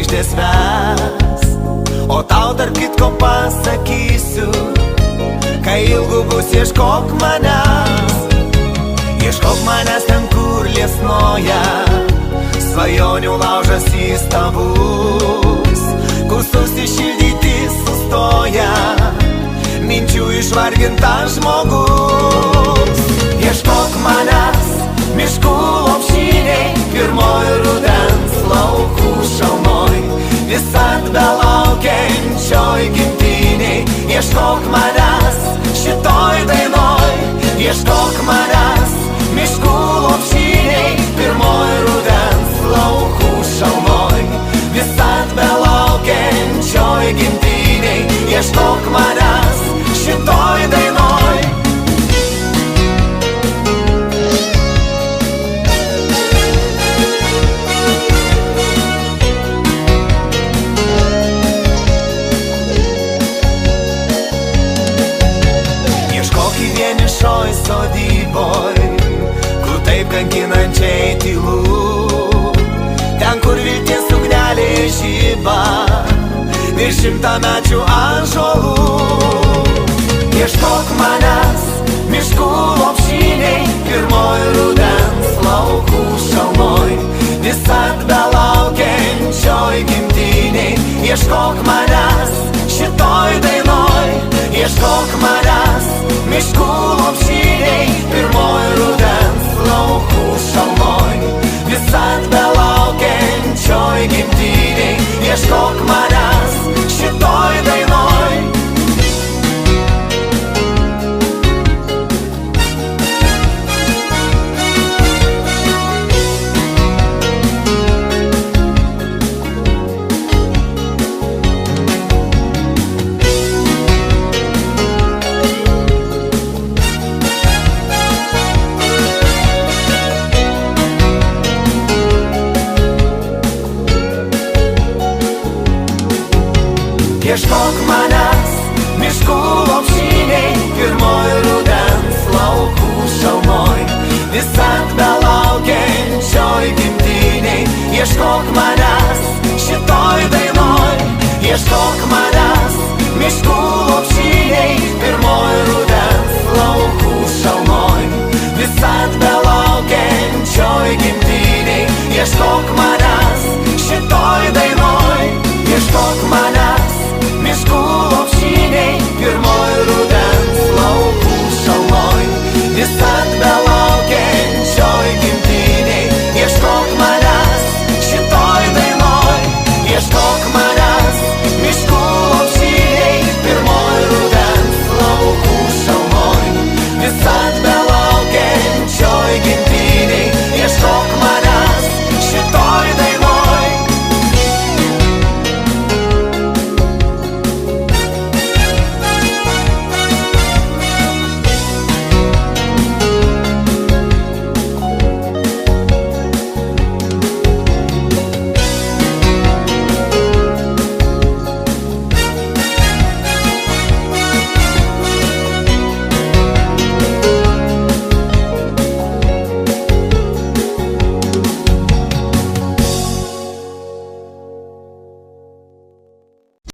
žvaigždės ves. O tau tarp kitko pasakysiu, kai ilgu bus ieškok manęs. Ieškok manęs ten, kur liesnoja svajonių laužas įstabus, kur susišildyti sustoja minčių išvargintas žmogus. Ieškok manęs miškų lopšiniai, pirmoj rudens laukų šalmoj, visad belaukiančioj gimtiniai. Ieškok manęs šitoj dainoj, ieškok manęs miškų lopšiniai, pirmoj rudens laukų šalmoj, visad belaukiančioj gimtiniai. Ieškok manęs šitoj dainoj. Vienišoj sodyboj, kur taip kankinančiai tylu, ten, kur vilties ugnelė žiba virš šimtamečių ąžuolų. Ieškok manęs miškų lopšiniai, pirmoj rudens laukų šalmoj,